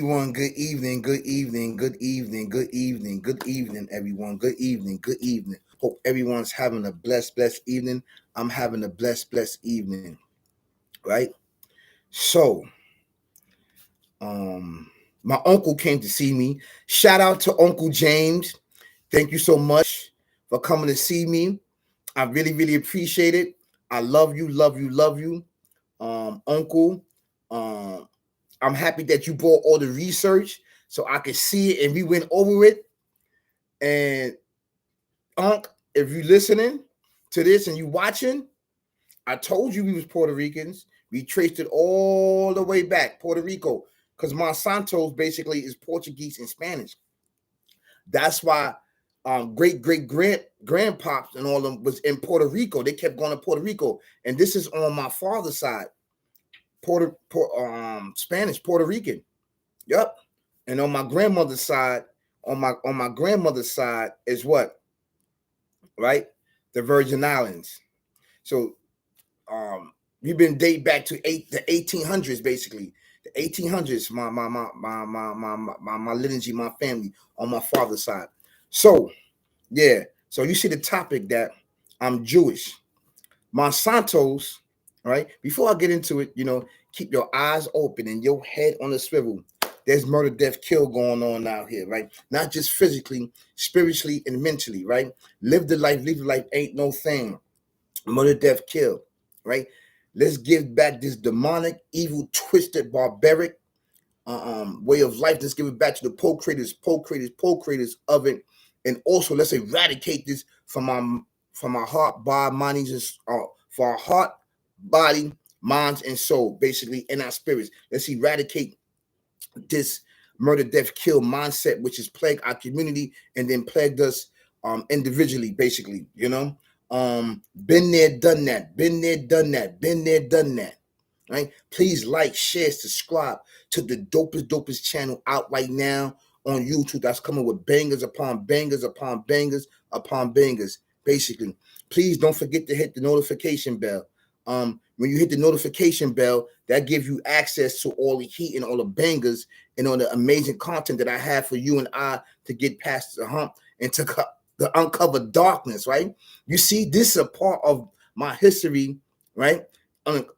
Everyone, good evening, good evening, good evening, good evening, good evening, everyone. Good evening, good evening. Hope everyone's having a blessed evening. I'm having a blessed evening, right? So, my uncle came to see me. Shout out to Uncle James. Thank you so much for coming to see me. I really appreciate it. I love you, love you, love you, Uncle. Um, I'm happy that you brought all the research so I could see it and we went over it. And Unc, if you listening to this and you watching, I told you we was Puerto Ricans. We traced it all the way back, Puerto Rico, because Monsanto basically is Portuguese and Spanish. That's why great grandpops and all of them was in Puerto Rico. They kept going to Puerto Rico, and this is on my father's side, Spanish Puerto Rican. Yep. And on my grandmother's side, on my grandmother's side is what, right? The Virgin Islands. So we've been date back to the 1800s, basically. The 1800s, my lineage, my family on my father's side. So yeah, so you see the topic that I'm Jewish. Monsanto's, right? Before I get into it, keep your eyes open and your head on the swivel. There's murder, death, kill going on out here, right? Not just physically, spiritually, and mentally, right? Live the life, leave the life, ain't no thing. Murder, death, kill, right? Let's give back this demonic, evil, twisted, barbaric way of life. Let's give it back to the co-creators of it, and also let's eradicate this from our heart, body, minds, for our heart, body, minds, and soul, basically, in our spirits. Let's eradicate this murder, death, kill mindset, which has plagued our community and then plagued us individually, basically. Been there, done that, been there, done that, been there, done that. Right? Please like, share, subscribe to the dopest channel out right now on YouTube. That's coming with bangers upon bangers upon bangers upon bangers. Basically, please don't forget to hit the notification bell. When you hit the notification bell, that gives you access to all the heat and all the bangers and all the amazing content that I have for you and I to get past the hump and to the uncover darkness. Right? You see, this is a part of my history, right?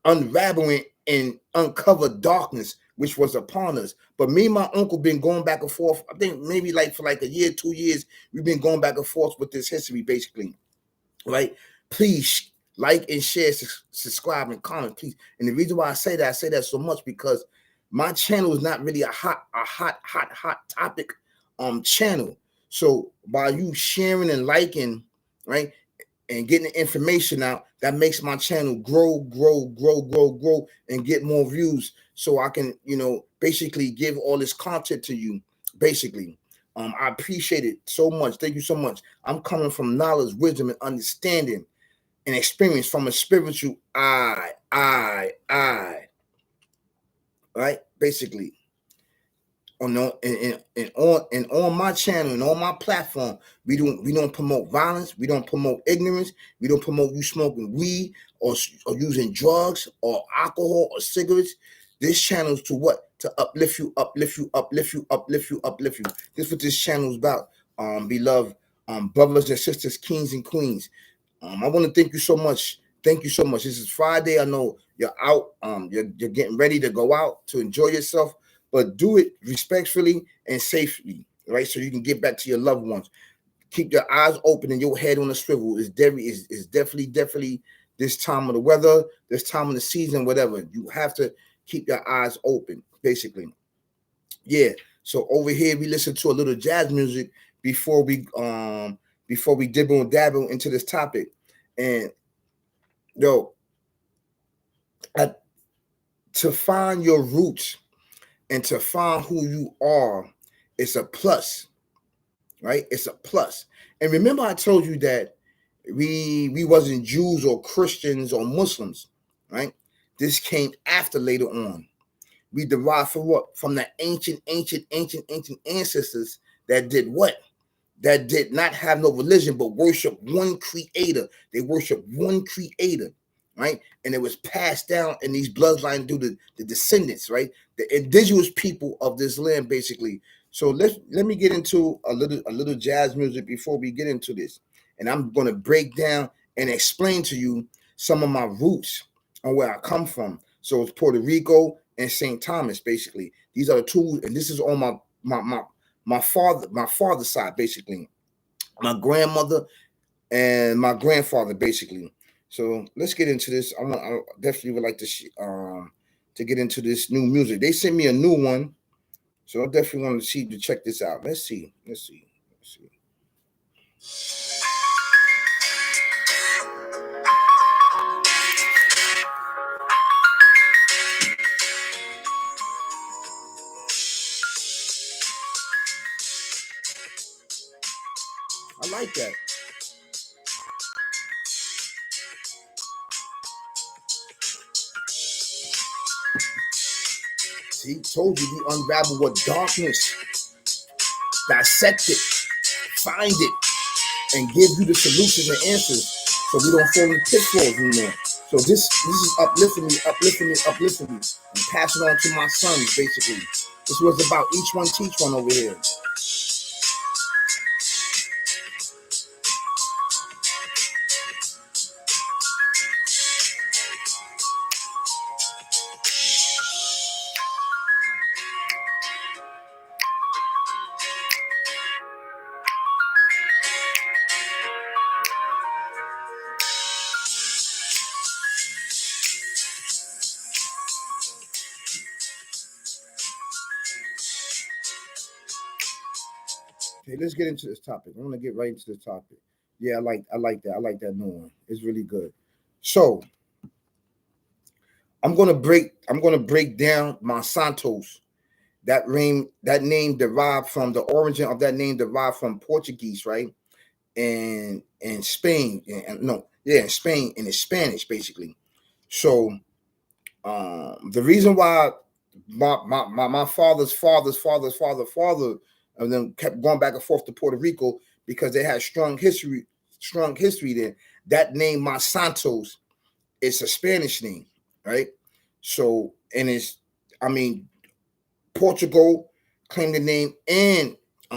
Unraveling and uncover darkness which was upon us. But me and my uncle been going back and forth. I think maybe like for like a year, 2 years, we've been going back and forth with this history, basically. Right? Please like and share, subscribe and comment, please. And the reason why I say that so much because my channel is not really a hot topic channel. So by you sharing and liking, right, and getting the information out, that makes my channel grow, and get more views so I can, basically give all this content to you, basically. I appreciate it so much. Thank you so much. I'm coming from knowledge, wisdom, and understanding and experience from a spiritual eye, right? Basically. On my channel and on my platform, we don't promote violence, we don't promote ignorance, we don't promote you smoking weed or using drugs or alcohol or cigarettes. This channel is to what? To uplift you. This is what this channel is about, beloved brothers and sisters, kings and queens. I want to thank you so much. Thank you so much. This is Friday. I know you're out. You're getting ready to go out to enjoy yourself, but do it respectfully and safely, right? So you can get back to your loved ones. Keep your eyes open and your head on the swivel. Is definitely this time of the weather, this time of the season, whatever. You have to keep your eyes open, basically. Yeah. So over here we listen to a little jazz music before we dibble and dabble into this topic. And yo, to find your roots and to find who you are, it's a plus, right? It's a plus. And remember, I told you that we wasn't Jews or Christians or Muslims, right? This came after later on. We derived from what? From the ancient ancestors that did what? That did not have no religion but worship one creator. They worship one creator, right? And it was passed down in these bloodlines through the descendants, right? The indigenous people of this land, basically. So let me get into a little jazz music before we get into this. And I'm gonna break down and explain to you some of my roots and where I come from. So it's Puerto Rico and St. Thomas, basically. These are the two, and this is on my father's side, basically. My grandmother and my grandfather, basically. So let's get into this. I definitely would like to get into this new music. They sent me a new one, so I definitely want to check this out. Let's see. I like that. See, told you we unravel what darkness, dissect it, find it, and give you the solutions and answers, so we don't fall into pitfalls anymore. So this is uplifting me, and passing on to my sons, basically. This was about each one teach one over here. Okay, let's get into this topic. I want to get right into this topic. Yeah, I like that. I like that new one. It's really good. So I'm gonna break down Monsanto's. That name derived from the origin of that name derived from Portuguese, right? And Spain, and no, yeah, in Spain, and it's Spanish, basically. So the reason why my father and then kept going back and forth to Puerto Rico, because they had strong history there. That name Monsanto's, it's a Spanish name, right? So, and it's, I mean, Portugal claimed the name, and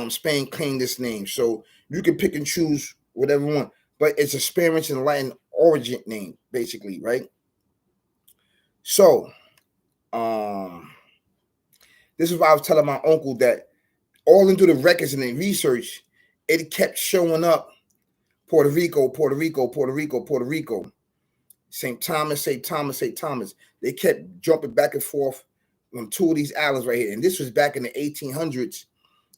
Spain claimed this name. So you can pick and choose whatever you want, but it's a Spanish and Latin origin name, basically, right? So this is why I was telling my uncle that all into the records and the research, it kept showing up Puerto Rico, Puerto Rico, Puerto Rico, Puerto Rico, St. Thomas, St. Thomas, St. Thomas. They kept jumping back and forth on two of these islands right here. And this was back in the 1800s,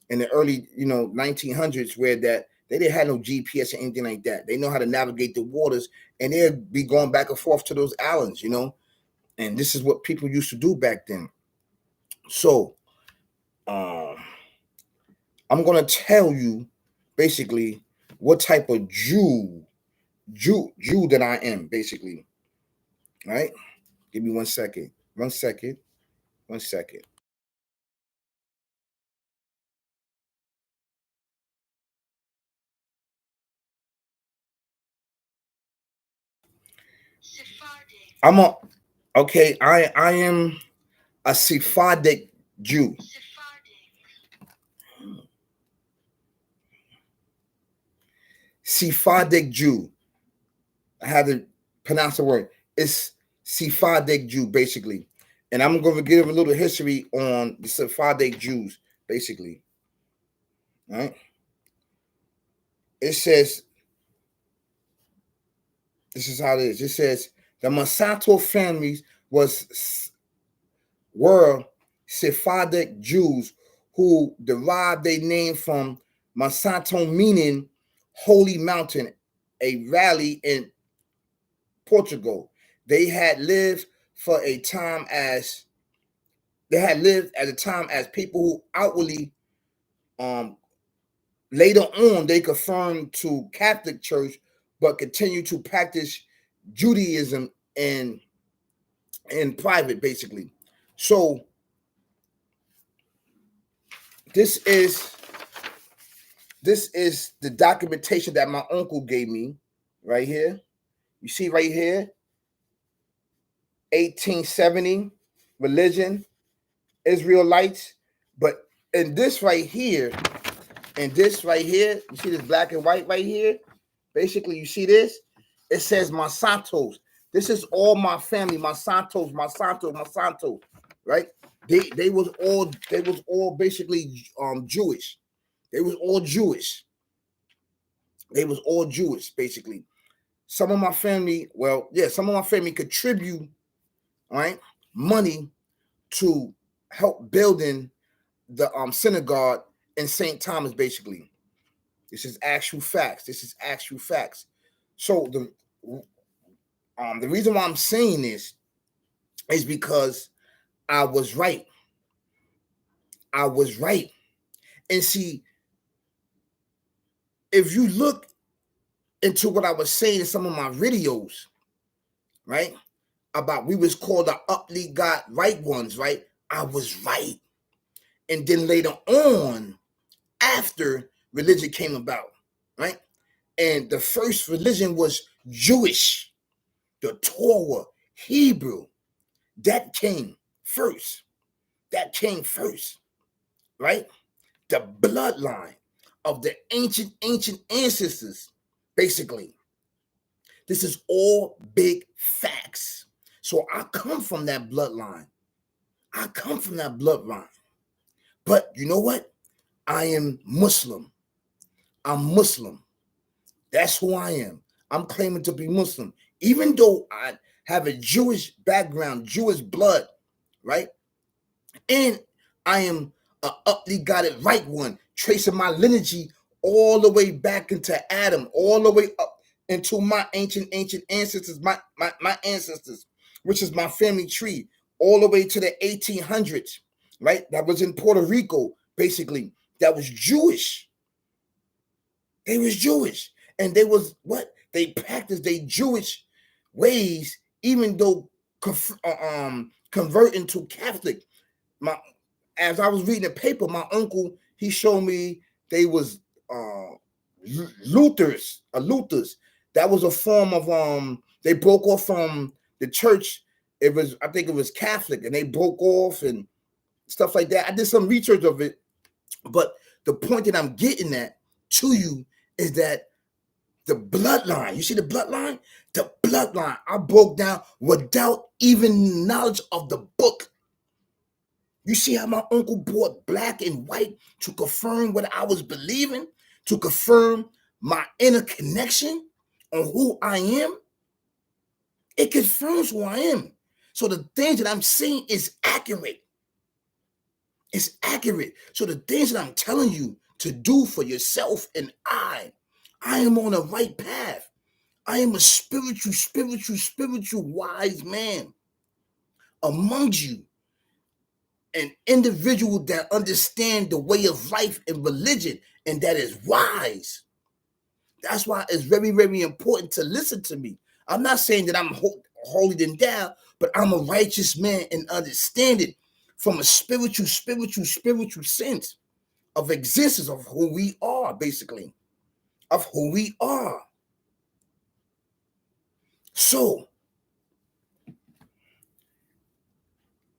in the early, 1900s, where that they didn't have no GPS or anything like that. They know how to navigate the waters, and they'd be going back and forth to those islands, and this is what people used to do back then. So um, I'm gonna tell you basically what type of Jew that I am, basically. All right? Give me 1 second. 1 second. 1 second. I'm a okay. I am a Sephardic Jew. Sephardic Jew. I had to pronounce the word. It's Sephardic Jew, basically. And I'm going to give a little history on the Sephardic Jews, basically. All right. It says, this is how it is. It says the Monsanto families were Sephardic Jews who derived their name from Monsanto, meaning holy mountain, a valley in Portugal. They had lived for a time as they had lived at a time as people who outwardly, um later on, they confirmed to Catholic Church, but continued to practice Judaism in private, basically. So this is this is the documentation that my uncle gave me right here. You see right here, 1870 religion, Israelites. But in this right here, you see this black and white right here? Basically, you see this? It says Monsantos. This is all my family, Monsanto, right? They was all basically Jewish. They was all Jewish. Basically. Some of my family, contribute, right, money to help building the synagogue in St. Thomas, basically. This is actual facts. So the reason why I'm saying this is because I was right. And see, if you look into what I was saying in some of my videos, right, about we was called the uply God right ones, right? I was right. And then later on, after religion came about, right? And the first religion was Jewish, the Torah, Hebrew. That came first. Right? The bloodline of the ancient ancestors, basically. This is all big facts. So I come from that bloodline. But you know what? I am Muslim. I'm Muslim. That's who I am. I'm claiming to be Muslim. Even though I have a Jewish background, Jewish blood, right? And I am a uply guided right one, tracing my lineage all the way back into Adam, all the way up into my ancient ancestors, my ancestors, which is my family tree, all the way to the 1800s, right? That was in Puerto Rico, basically. That was Jewish. They was Jewish. And they was what? They practiced their Jewish ways, even though converting to Catholic. As I was reading the paper, my uncle, he showed me they was Luthers. That was a form of they broke off from the church. I think it was Catholic, and they broke off and stuff like that. I did some research of it, but the point that I'm getting at to you is that the bloodline, you see the bloodline? The bloodline I broke down without even knowledge of the book. You see how my uncle brought black and white to confirm what I was believing, to confirm my inner connection on who I am? It confirms who I am. So the things that I'm saying is accurate. It's accurate. So the things that I'm telling you to do for yourself and I am on the right path. I am a spiritual wise man among you. An individual that understand the way of life and religion and that is wise. That's why it's very, very important to listen to me. I'm not saying that I'm holier than thou, but I'm a righteous man and understand it from a spiritual sense of existence of who we are, basically, of who we are. So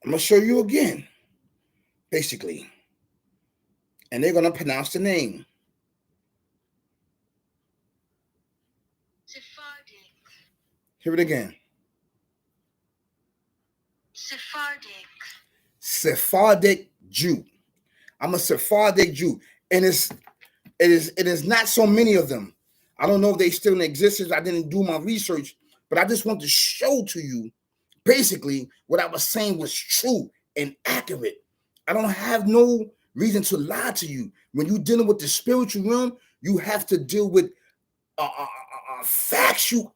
I'm gonna show you again, basically, and they're gonna pronounce the name. Sephardic. Hear it again. Sephardic Jew. I'm a Sephardic Jew, and it is not so many of them. I don't know if they still in existence. I didn't do my research, but I just want to show to you, basically, what I was saying was true and accurate. I don't have no reason to lie to you. When you're dealing with the spiritual realm, you have to deal with facts. You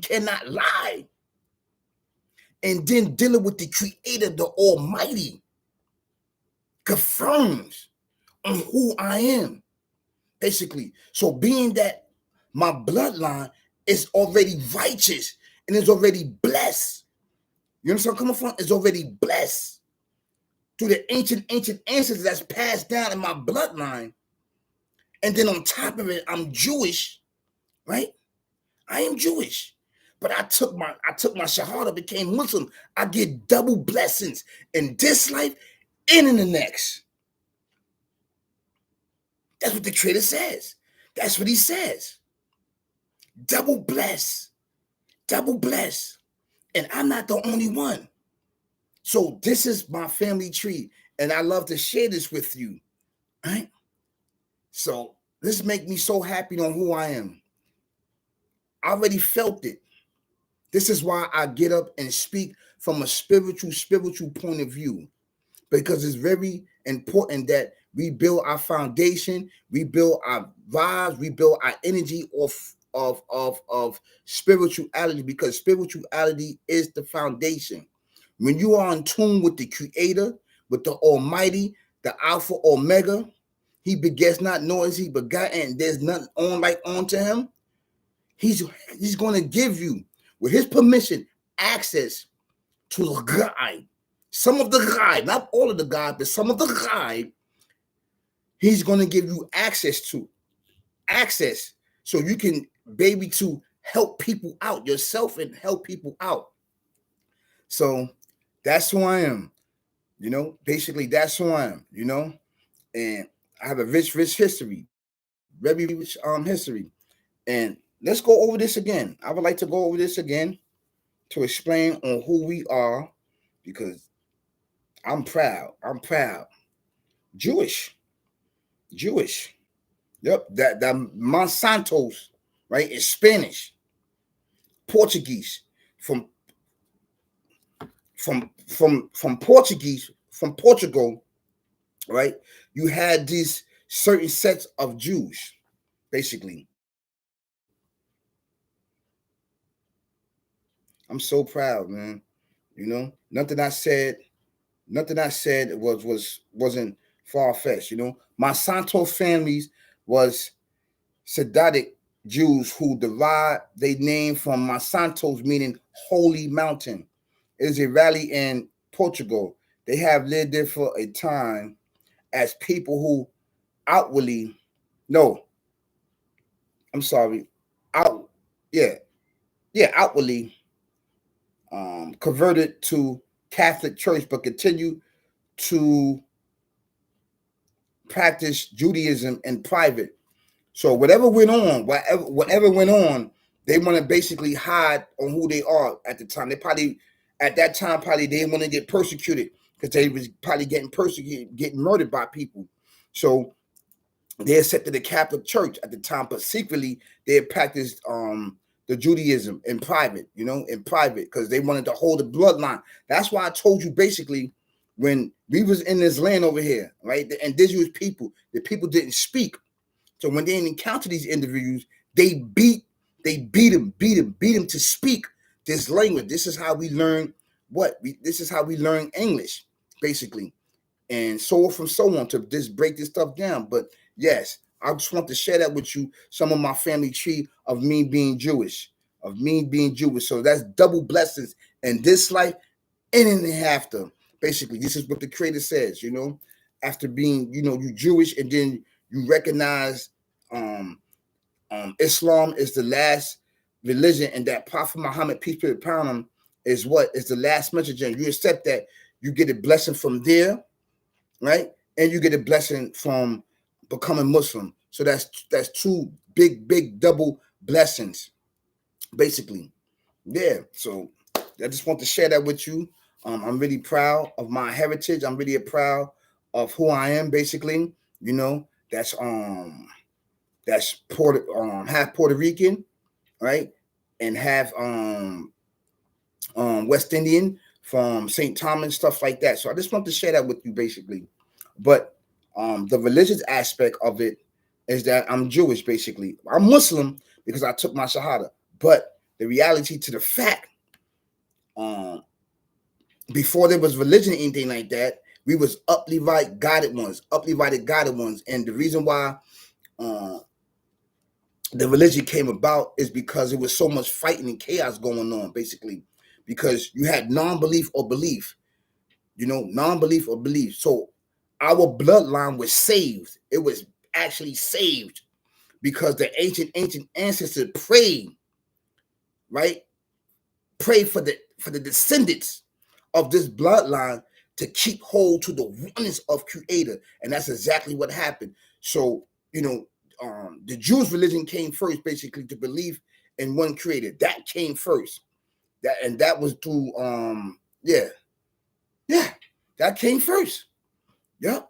cannot lie. And then dealing with the Creator, the Almighty, confirms on who I am, basically. So being that my bloodline is already righteous and is already blessed, you understand where I'm coming from? It's already blessed through the ancient ancestors that's passed down in my bloodline. And then on top of it, I'm Jewish, right? I am Jewish. but I took my shahada, became Muslim. I get double blessings in this life and in the next. That's what the Creator says. That's what he says. Double bless, double bless. And I'm not the only one. So this is my family tree, and I love to share this with you. Right? So this makes me so happy on who I am. I already felt it. This is why I get up and speak from a spiritual point of view, because it's very important that we build our foundation, we build our vibes, we build our energy of spirituality, because spirituality is the foundation. When you are in tune with the Creator, with the Almighty, the Alpha Omega, He begets not, nor is He begotten, and there's nothing on like unto Him. He's going to give you, with His permission, access to the guide. Some of the guide, not all of the guide, but some of the guide, He's going to give you access to. Access so you can be to help people out, yourself, and help people out. So that's who I am. Basically that's who I am, and I have a rich history, very rich history. And let's go over this again. I would like to go over this again to explain on who we are, because I'm proud. Jewish. Yep, that Monsanto's, right, is Spanish, Portuguese, from Portuguese, from Portugal, right? You had these certain sets of Jews, basically. I'm so proud, man. Nothing I said wasn't far-fetched. Monsanto families was Sephardic Jews who derived their name from Monsanto's, meaning holy mountain. It is a valley in Portugal. They have lived there for a time as people who outwardly, no, I'm sorry, outwardly converted to Catholic Church, but continue to practice Judaism in private. So whatever went on, they want to basically hide on who they are at the time. At that time, they didn't want to get persecuted, because they was probably getting persecuted, getting murdered by people. So they accepted the Catholic Church at the time, but secretly they had practiced the Judaism in private, because they wanted to hold the bloodline. That's why I told you, basically, when we was in this land over here, right, the indigenous people, the people didn't speak. So when they encounter these individuals, they beat them to speak this language. This is how we learn this is how we learn English, basically. And so on to just break this stuff down. But yes, I just want to share that with you, some of my family tree of me being Jewish. So that's double blessings in this life and in the after. Basically, this is what the Creator says, after being, you Jewish, and then you recognize Islam is the last religion, and that Prophet Muhammad, peace be upon him, is the last messenger. You accept that, you get a blessing from there, right? And you get a blessing from becoming Muslim. So that's two big double blessings, basically. Yeah. So I just want to share that with you. I'm really proud of my heritage. I'm really proud of who I am, basically. That's half Puerto Rican, right? And half West Indian from St. Thomas, stuff like that. So I just want to share that with you, basically. But the religious aspect of it is that I'm Jewish, basically. I'm Muslim because I took my Shahada. But the reality to the fact, before there was religion or anything like that, we was uplevite guided ones. And the reason why the religion came about is because there was so much fighting and chaos going on, basically, because you had non-belief or belief, non-belief or belief. So our bloodline was saved. It was actually saved because the ancient ancestors prayed, right? pray for the descendants of this bloodline to keep hold to the oneness of Creator, and that's exactly what happened. So the Jewish religion came first, basically, to believe in one Creator. That came first. That was through that came first. Yep.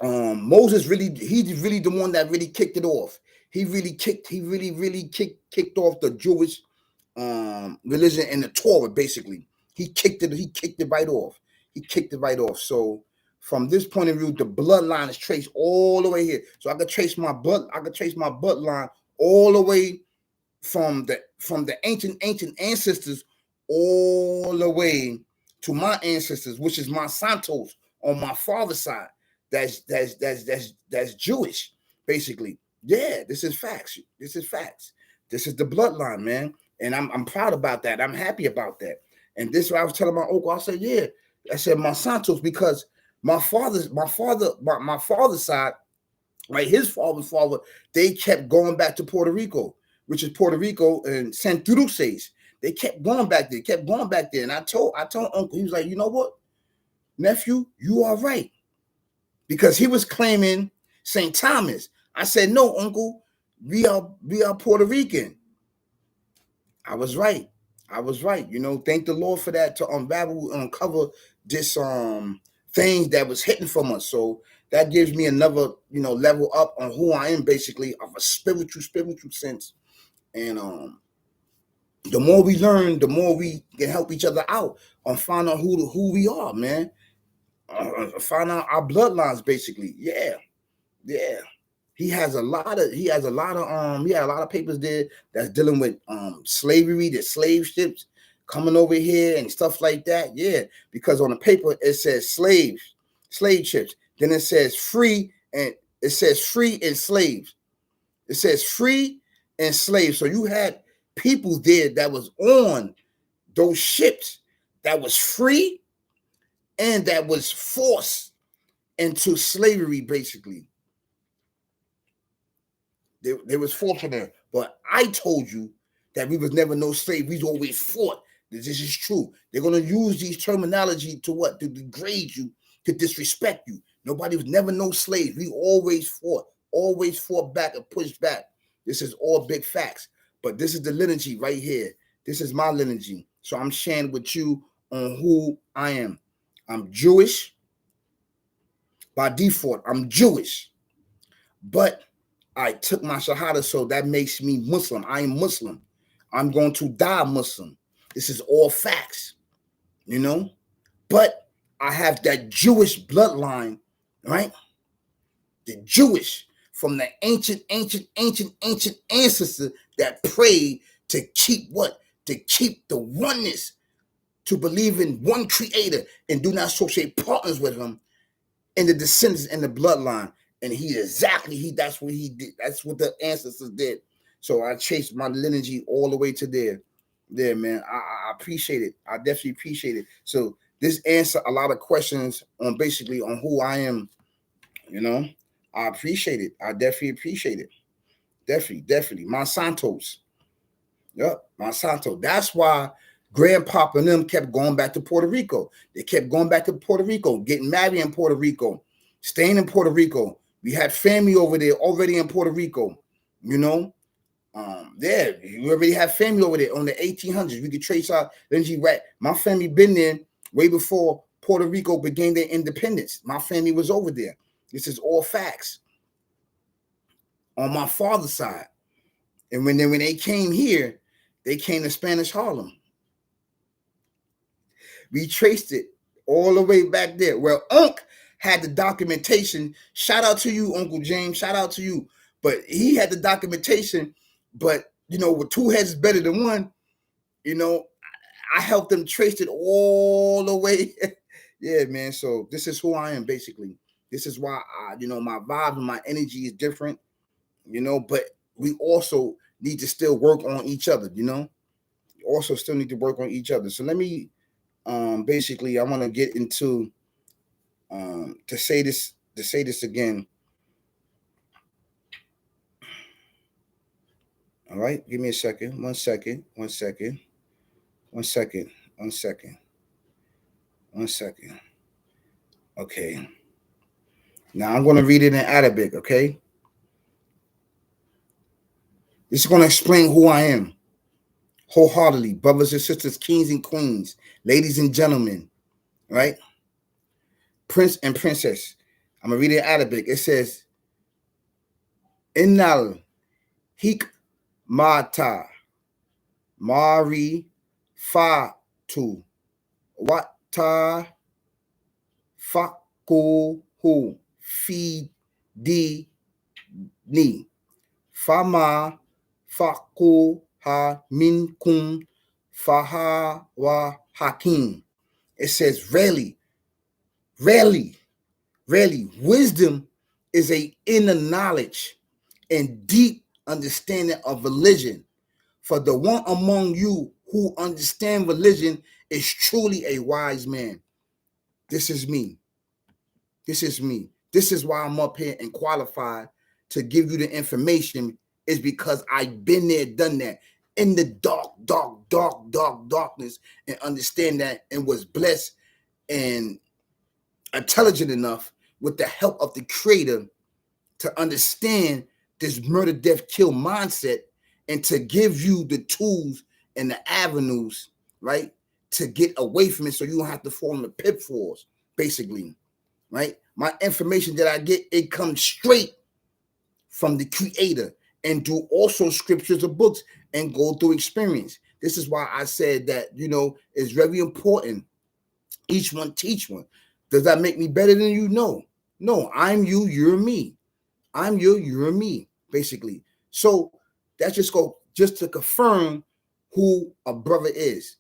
Moses he's really the one that really kicked it off. He really kicked off the Jewish religion and the Torah, basically. He kicked it right off. So from this point of view, the bloodline is traced all the way here. So I could trace my bloodline all the way from the ancient ancestors all the way to my ancestors, which is Monsanto's on my father's side. That's Jewish, basically. Yeah, this is facts. This is the bloodline, man. And I'm proud about that. I'm happy about that. And this is what I was telling my uncle. I said, yeah. I said Monsanto's because my father's side, right, his father's father, they kept going back to Puerto Rico, which is Puerto Rico and Santurces. They kept going back there. And I told Uncle, he was like, you know what, nephew, you are right. Because he was claiming St. Thomas. I said, no, Uncle, we are Puerto Rican. I was right. Thank the Lord for that, to uncover this things that was hidden from us. So that gives me another, level up on who I am, basically, of a spiritual sense. And the more we learn, the more we can help each other out on find out who we are, man. Find out our bloodlines, basically. Yeah. He had a lot of papers there that's dealing with slavery, the slave ships coming over here and stuff like that. Yeah, because on the paper it says slave ships. Then it says free and slaves. It says free and slaves. So you had people there that was on those ships that was free and that was forced into slavery, basically. There was force there. But I told you that we was never no slave. We always fought. This is true. They're going to use these terminology to what? To degrade you, to disrespect you. Nobody was never no slave. We always fought back and pushed back. This is all big facts. But this is the lineage right here. This is my lineage. So I'm sharing with you on who I am. I'm Jewish. By default, I'm Jewish. But I took my Shahada, so that makes me Muslim. I am Muslim. I'm going to die Muslim. This is all facts, But I have that Jewish bloodline, right? The Jewish from the ancient ancestors that prayed to keep what? To keep the oneness, to believe in one Creator and do not associate partners with Him in the descendants and the bloodline. And that's what he did. That's what the ancestors did. So I chased my lineage all the way to there. There, man. I appreciate it. I definitely appreciate it. So this answer a lot of questions on basically on who I am. I appreciate it. I definitely appreciate it. Definitely. Monsanto's. Yep, Monsanto. That's why Grandpapa and them kept going back to Puerto Rico. They kept going back to Puerto Rico, getting married in Puerto Rico, staying in Puerto Rico. We had family over there already in Puerto Rico, we already have family over there on the 1800s. We could trace our lineage right. My family been there way before Puerto Rico began their independence. My family was over there. This is all facts. On my father's side. And when they came here, they came to Spanish Harlem. We traced it all the way back there. Well, Unc had the documentation. Shout out to you, Uncle James. Shout out to you. But he had the documentation. But, with two heads is better than one. I helped them trace it all the way. Yeah, man. So this is who I am, basically. This is why, my vibe and my energy is different, But we also need to still work on each other, Also still need to work on each other. So let me basically I want to get into to say this again. All right, give me a second. One second. One second. One second. One second. Okay. Now I'm going to read it in Arabic, okay? This is going to explain who I am wholeheartedly, brothers and sisters, kings and queens, ladies and gentlemen, right? Prince and princess. I'm going to read it in Arabic. It says, Innal hikmata mari fatu wata fakuhu fi ni fama fakuha minkum faha wa hakim. It says, rarely, wisdom is a inner knowledge and deep understanding of religion. For the one among you who understand religion is truly a wise man. This is me. This is me. This is why I'm up here and qualified to give you the information, is because I've been there, done that, in the darkness, and understand that, and was blessed and intelligent enough with the help of the Creator to understand this murder, death, kill mindset, and to give you the tools and the avenues, right, to get away from it so you don't have to fall in the pitfalls, basically, right? My information that I get, it comes straight from the Creator, and do also scriptures or books and go through experience. This is why I said that, it's very important. Each one teach one. Does that make me better than you? No. I'm you, you're me. I'm you, you're me, basically. So that's just to confirm who a brother is.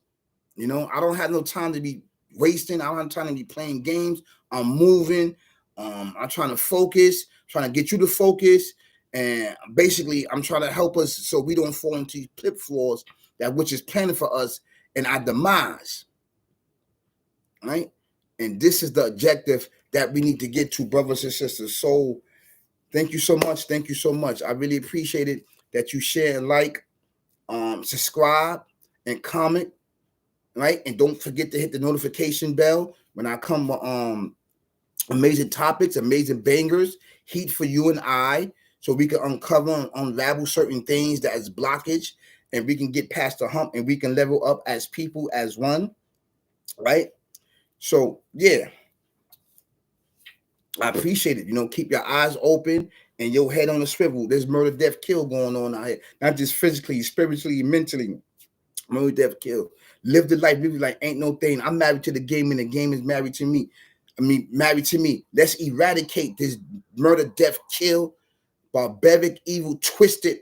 I don't have no time to be wasting. I don't have time to be playing games. I'm moving. I'm trying to focus, trying to get you to focus. And basically, I'm trying to help us so we don't fall into these pitfalls that which is planning for us and our demise. Right? And this is the objective that we need to get to, brothers and sisters. So thank you so much. Thank you so much. I really appreciate it that you share and like, subscribe and comment, right? And don't forget to hit the notification bell when I come with amazing topics, amazing bangers, heat for you and I, so we can uncover and unravel certain things that is blockage, and we can get past the hump, and we can level up as people, as one, right? So yeah, I appreciate it. Keep your eyes open and your head on the swivel. There's murder, death, kill going on out here, not just physically, spiritually, mentally. Murder, death, kill. Live the life ain't no thing. I'm married to the game, and the game is married to me. Married to me. Let's eradicate this murder, death, kill, barbaric, evil, twisted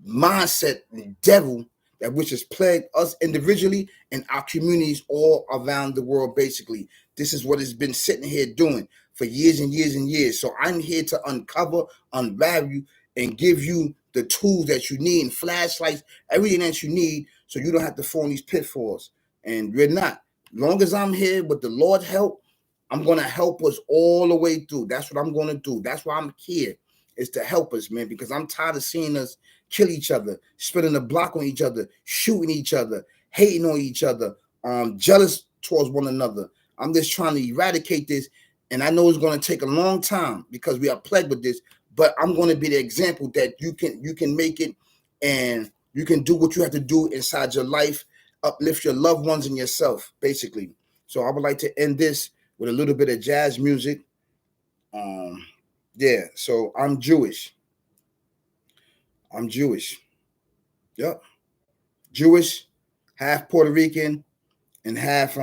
mindset, devil that which has plagued us individually and our communities all around the world. Basically, this is what it's been sitting here doing for years and years and years. So I'm here to uncover, unravel you, and give you the tools that you need, and flashlights, everything that you need, so you don't have to fall in these pitfalls. And you're not. Long as I'm here with the Lord's help, I'm going to help us all the way through. That's what I'm going to do. That's why I'm here, is to help us, man, because I'm tired of seeing us kill each other, spinning the block on each other, shooting each other, hating on each other, jealous towards one another. I'm just trying to eradicate this, and I know it's going to take a long time because we are plagued with this, but I'm going to be the example that you can make it, and you can do what you have to do inside your life, uplift your loved ones and yourself, basically. So I would like to end this with a little bit of jazz music. Yeah, so I'm Jewish. Yep. Jewish, half Puerto Rican, and half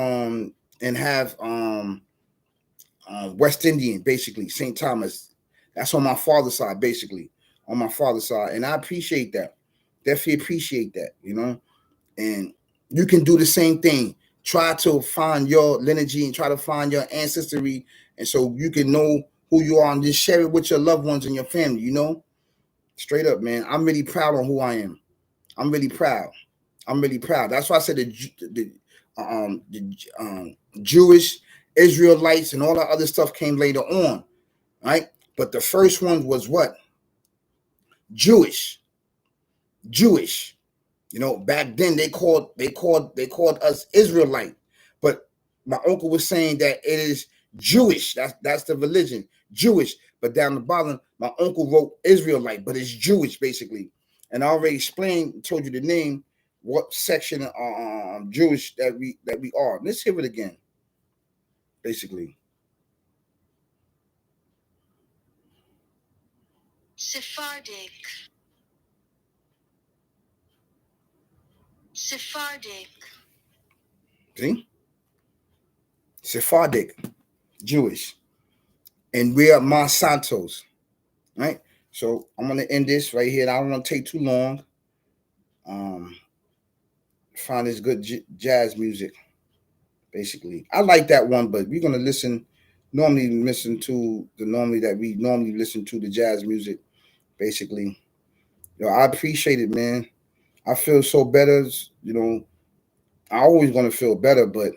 West Indian, basically, St. Thomas. That's on my father's side, basically. On my father's side. And I appreciate that. Definitely appreciate that, And you can do the same thing. Try to find your lineage and try to find your ancestry, and so you can know who you are, and just share it with your loved ones and your family, Straight up, man. I'm really proud on who I am. I'm really proud. That's why I said the Jewish, Israelites, and all that other stuff came later on, right? But the first one was what? Jewish. You know, back then they called us Israelite, but my uncle was saying that it is Jewish. That's the religion, Jewish. But down the bottom, my uncle wrote Israelite, but it's Jewish basically. And I already explained, told you the name, what section Jewish that we are. Let's hear it again. Basically, Sephardic. Sephardic. See, Sephardic, Jewish, and we are Monsantos, right? So I'm gonna end this right here. I don't want to take too long. Find this good jazz music. Basically, I like that one, but we're gonna listen to the normally listen to the jazz music. Basically, I appreciate it, man. I feel so better. I always gonna feel better, but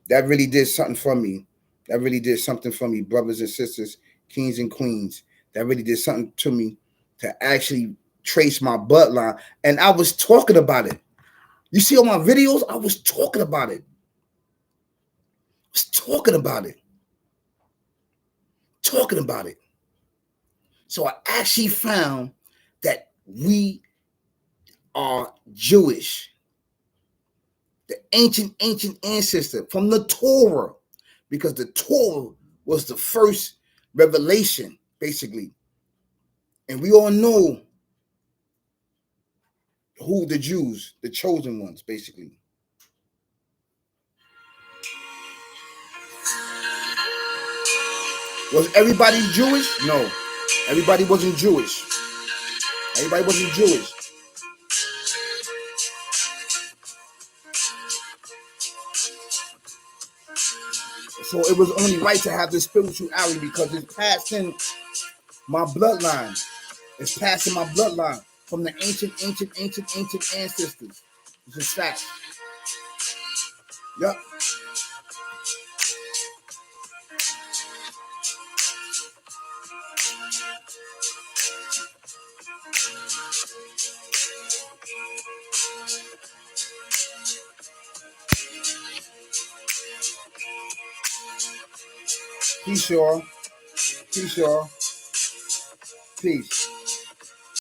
that really did something for me. That really did something for me, brothers and sisters, kings and queens. That really did something to me to actually trace my bloodline. And I was talking about it. You see all my videos? I was talking about it. I was talking about it. Talking about it. So I actually found that we are Jewish. The ancient ancestor from the Torah, because the Torah was the first revelation, basically. And we all know who the Jews, the chosen ones, basically. Was everybody Jewish? No. Everybody wasn't Jewish. Everybody wasn't Jewish. So it was only right to have this spirituality because it's passed in my bloodline. It's passing my bloodline from the ancient ancestors. It's just fact. Yep. Peace, y'all. Peace, y'all. Peace.